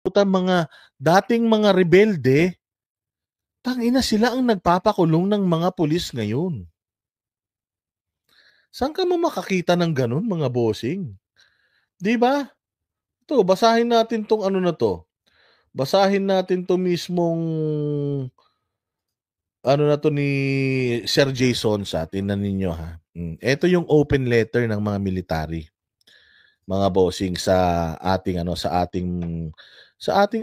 mga dating mga rebelde, tangina sila ang nagpapakulong ng mga pulis ngayon. Saan ka mo makakita ng ganun, mga bossing? 'Di ba? Ito, basahin natin 'tong ano na 'to. Basahin natin 'to mismong ano na 'to ni Sir Jason sa tingnan ninyo ha. Ito yung open letter ng mga military, mga bossing sa ating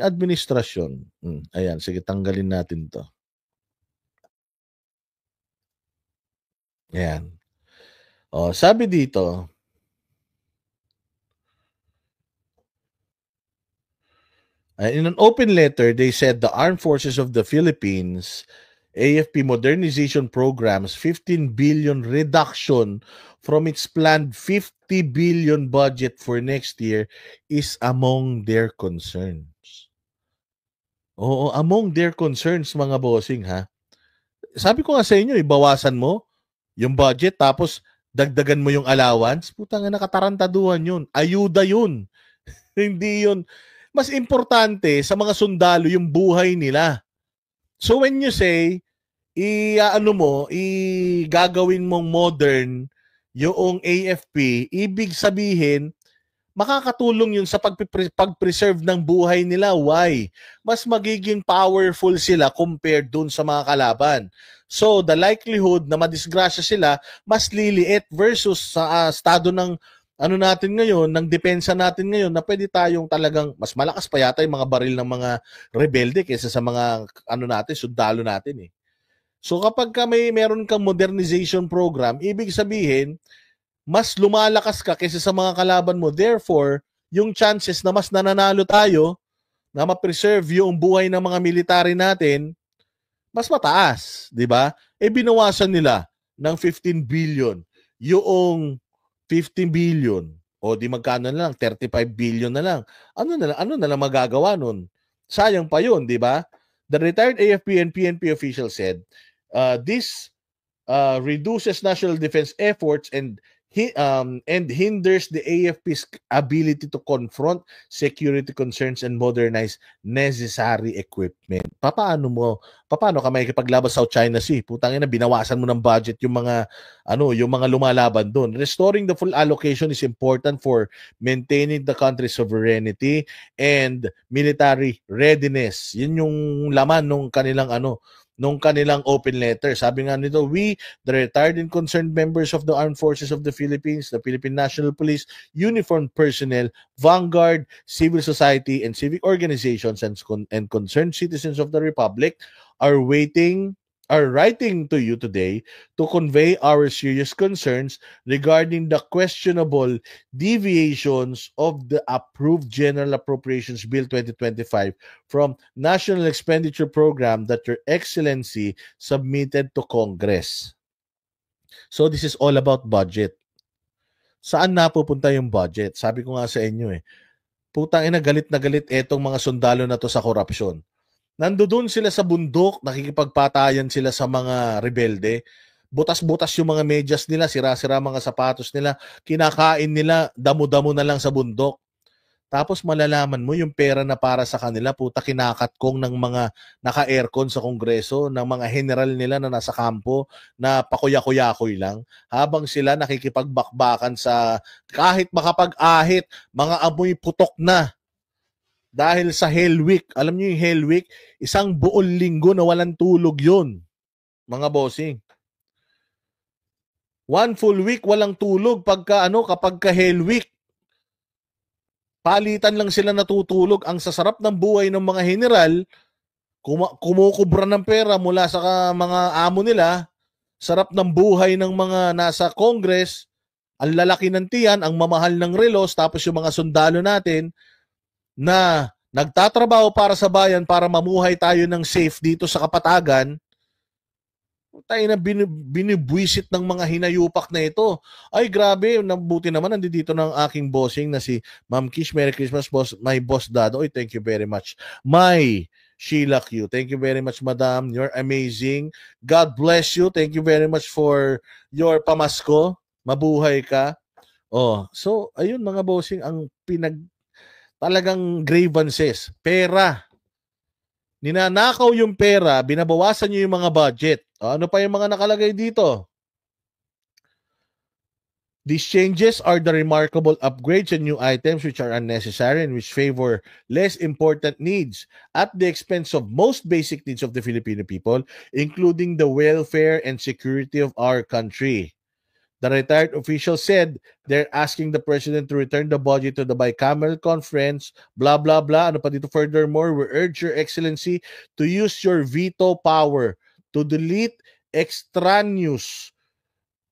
administrasyon. Ayan, sige tanggalin natin 'to. Ayan. Oh, sabi dito, in an open letter, they said the Armed Forces of the Philippines, AFP modernization programs 15 billion reduction from its planned 50 billion budget for next year is among their concerns. Oo, among their concerns, mga bossing ha. Sabi ko nga sa inyo, ibawasan mo yung budget tapos dagdagan mo yung allowance. Putang ina, nakatarantaduhan yun. Ayuda yun. Hindi yun. Mas importante sa mga sundalo yung buhay nila. So when you say, gagawin mong modern yung AFP, ibig sabihin, makakatulong yun sa pag-preserve ng buhay nila. Why? Mas magiging powerful sila compared dun sa mga kalaban. So, the likelihood na madisgrasya sila, mas liliit versus sa estado ng ano natin ngayon, ng depensa natin ngayon, na pwede tayong talagang, mas malakas pa yata yung mga baril ng mga rebelde kaysa sa mga sundalo natin eh. So kapag meron kang modernization program, ibig sabihin, mas lumalakas ka kaysa sa mga kalaban mo. Therefore, yung chances na mas nananalo tayo, na ma-preserve yung buhay ng mga military natin, mas mataas, di ba? Binawasan nila ng 15 billion yung 15 billion. O di magkano na lang, 35 billion na lang. Ano na lang magagawa nun? Sayang pa yun, di ba? The retired AFP and PNP official said, this reduces national defense efforts and hinders the AFP's ability to confront security concerns and modernize necessary equipment. Paano ka makikipaglaban sa South China Sea? Putang ina, binawasan mo ng budget yung mga lumalaban doon. Restoring the full allocation is important for maintaining the country's sovereignty and military readiness. Yun yung laman nung kanilang open letter. Sabi nga nito, we, the retired and concerned members of the Armed Forces of the Philippines, the Philippine National Police, uniformed personnel, vanguard, civil society, and civic organizations and concerned citizens of the Republic are writing to you today to convey our serious concerns regarding the questionable deviations of the approved General Appropriations Bill 2025 from National Expenditure Program that Your Excellency submitted to Congress. So this is all about budget. Saan napupunta yung budget? Sabi ko nga sa inyo putang ina, galit na galit etong mga sundalo na to sa korupsyon. Nandoon sila sa bundok, nakikipagpatayan sila sa mga rebelde. Butas-butas yung mga medyas nila, sira-sira mga sapatos nila, kinakain nila, damo-damo na lang sa bundok. Tapos malalaman mo yung pera na para sa kanila, puta kinakatkong ng mga naka-aircon sa kongreso, ng mga general nila na nasa kampo, na pakuya-kuyakoy lang, habang sila nakikipagbakbakan sa kahit makapag-ahit, mga amoy putok na. Dahil sa Hell Week, alam niyo yung Hell Week, isang buong linggo na walang tulog yun, mga bossing. One full week walang tulog kapag Hell Week. Palitan lang sila natutulog. Ang sasarap ng buhay ng mga general, kumukubra ng pera mula sa mga amo nila, sarap ng buhay ng mga nasa Congress, ang lalaki ng tiyan, ang mamahal ng relos, tapos yung mga sundalo natin, na nagtatrabaho para sa bayan para mamuhay tayo ng safe dito sa Kapatagan, tayo na binibwisit ng mga hinayupak na ito. Ay grabe, nabuti naman nandito ng aking bossing na si Ma'am Kish. Merry Christmas, boss. My boss Dado. Oy, thank you very much. My Sheila Q. Thank you very much, madam. You're amazing. God bless you. Thank you very much for your pamasko. Mabuhay ka. Oh, so ayun mga bossing, ang talagang grievances. Pera. Ninanakaw yung pera, binabawasan nyo yung mga budget. Ano pa yung mga nakalagay dito? These changes are the remarkable upgrades and new items which are unnecessary and which favor less important needs at the expense of most basic needs of the Filipino people, including the welfare and security of our country. The retired official said they're asking the president to return the budget to the bicameral conference, blah, blah, blah. Ano pa dito? Furthermore, we urge your excellency to use your veto power to delete extraneous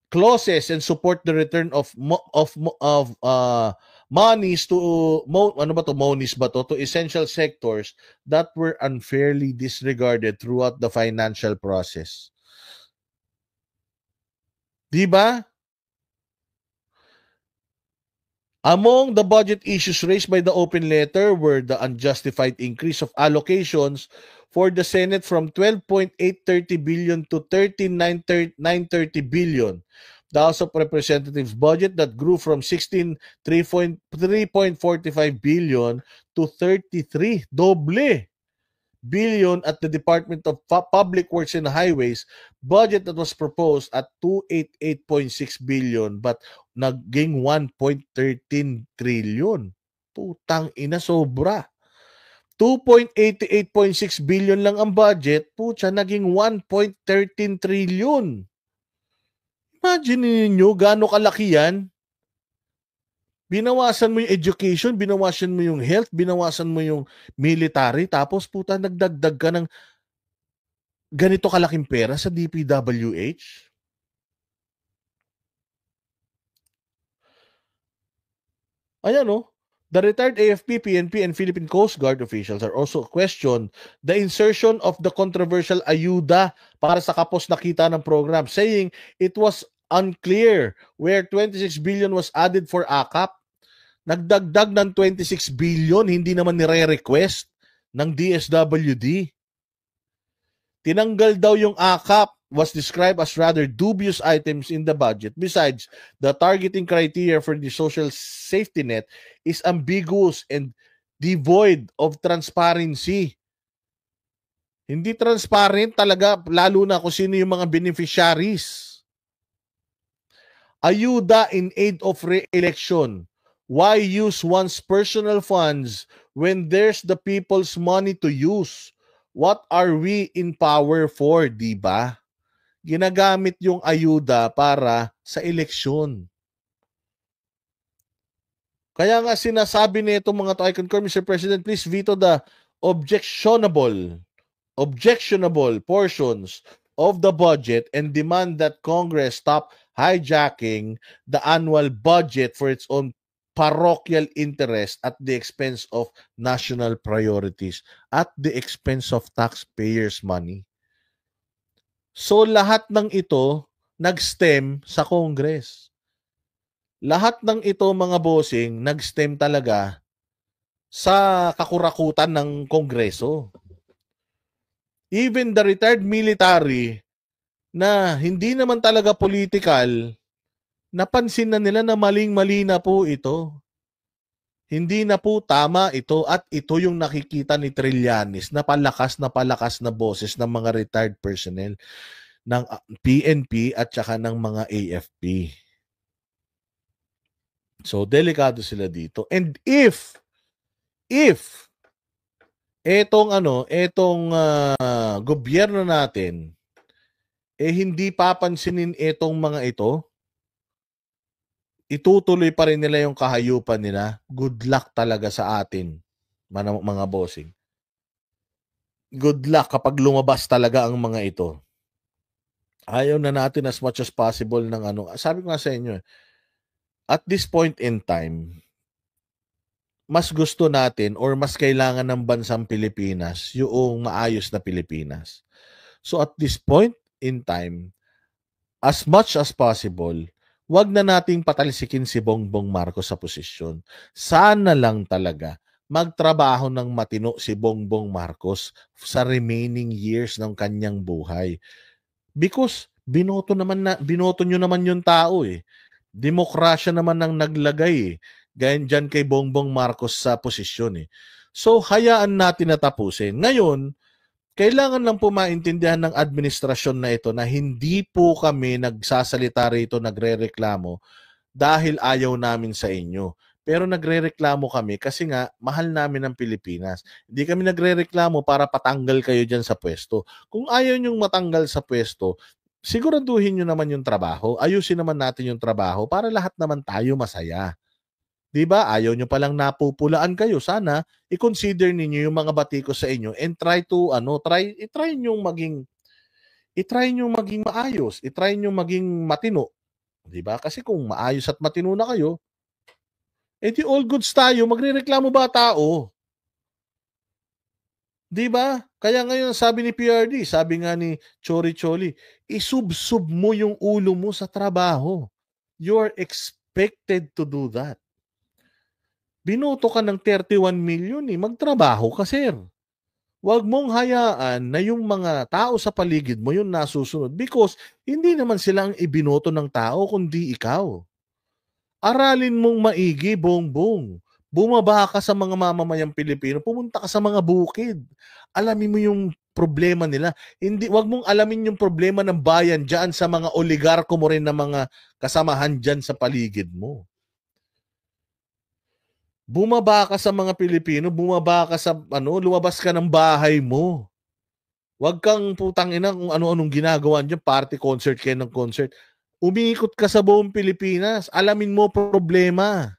clauses and support the return of monies to monies to essential sectors that were unfairly disregarded throughout the financial process. 'Di ba? Among the budget issues raised by the open letter were the unjustified increase of allocations for the Senate from 12.830 billion to 13.930 billion. The House of Representatives budget that grew from 3.45 billion to 33, doble billion at the Department of Public Works and Highways, budget that was proposed at 288.6 billion but naging 1.13 trillion. Putang ina, sobra. 2.88.6 billion lang ang budget, putya, naging 1.13 trillion. Imagine niyo gaano kalaki yan. Binawasan mo yung education, binawasan mo yung health, binawasan mo yung military, tapos puta nagdagdag ka ng ganito kalaking pera sa DPWH? Ayan o. The retired AFP, PNP, and Philippine Coast Guard officials are also questioned the insertion of the controversial ayuda para sa kapos na kita ng program, saying it was unclear where 26 billion was added for AKAP. Nagdagdag ng 26 billion, hindi naman nire-request ng DSWD. Tinanggal daw yung AKAP, was described as rather dubious items in the budget. Besides, the targeting criteria for the social safety net is ambiguous and devoid of transparency. Hindi transparent talaga, lalo na kung sino yung mga beneficiaries. Ayuda in aid of re-election. Why use one's personal funds when there's the people's money to use? What are we in power for, diba? Ginagamit yung ayuda para sa eleksyon. Kaya nga sinasabi nito mga to, I concur, Mr. President, please veto the objectionable portions of the budget and demand that Congress stop hijacking the annual budget for its own parochial interest at the expense of national priorities, at the expense of taxpayers' money. So lahat ng ito nag-stem sa Congress. Lahat ng ito mga bossing nag-stem talaga sa kakurakutan ng Kongreso. Even the retired military na hindi naman talaga political, napansin na nila na maling-mali na po ito. Hindi na po tama ito at ito yung nakikita ni Trillanes na palakas na boses ng mga retired personnel ng PNP at saka ng mga AFP. So, delikado sila dito. And if etong gobyerno natin hindi papansinin etong mga ito, itutuloy pa rin nila yung kahayupan nila. Good luck talaga sa atin, mga bossing. Good luck kapag lumabas talaga ang mga ito. Ayaw na natin as much as possible ng sabi ko nga sa inyo, at this point in time, mas gusto natin or mas kailangan ng bansang Pilipinas yung maayos na Pilipinas. So at this point in time, as much as possible, wag na nating patalsikin si Bongbong Marcos sa posisyon. Sana lang talaga magtrabaho ng matino si Bongbong Marcos sa remaining years ng kanyang buhay. Because binoto nyo naman yung tao eh. Demokrasya naman ang naglagay eh. Ganyan dyan kay Bongbong Marcos sa posisyon eh. So, hayaan natin na tapusin. Ngayon, kailangan lang po maintindihan ng administrasyon na ito na hindi po kami nagsasalita rito, nagrereklamo dahil ayaw namin sa inyo. Pero nagrereklamo kami kasi nga mahal namin ang Pilipinas. Hindi kami nagrereklamo para patanggal kayo dyan sa pwesto. Kung ayaw nyong matanggal sa pwesto, siguraduhin nyo naman yung trabaho. Ayusin naman natin yung trabaho para lahat naman tayo masaya. 'Di ba? Ayaw nyo palang napupulaan kayo. Sana i-consider ninyo yung mga batiko sa inyo and try to i-try niyo maging maayos, i-try niyo maging matino, 'di ba? Kasi kung maayos at matino na kayo, di all goods tayo, magrereklamo ba tao? 'Di ba? Kaya ngayon sabi ni PRD, sabi nga ni Chori Choli, isubsob mo yung ulo mo sa trabaho. You're expected to do that. Binoto ka ng 31 million magtrabaho ka, sir. Huwag mong hayaan na yung mga tao sa paligid mo yung nasusunod because hindi naman sila ang ibinoto ng tao kundi ikaw. Aralin mong maigi, Bongbong. Bumaba ka sa mga mamamayang Pilipino, pumunta ka sa mga bukid. Alamin mo yung problema nila. Wag mong alamin yung problema ng bayan diyan sa mga oligarko mo rin na mga kasamahan diyan sa paligid mo. Bumaba ka sa mga Pilipino, bumaba ka sa lumabas ka ng bahay mo. Huwag kang putang ina kung ano-anong ginagawa niyo, party concert kayo ng concert. Umiikot ka sa buong Pilipinas, alamin mo problema.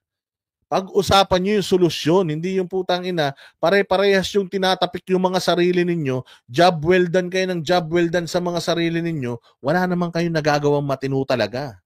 Pag-usapan niyo yung solusyon, hindi yung putang ina, pare-parehas yung tinatapik yung mga sarili ninyo, job well done kayo ng job well done sa mga sarili ninyo, wala naman kayong nagagawang matino talaga.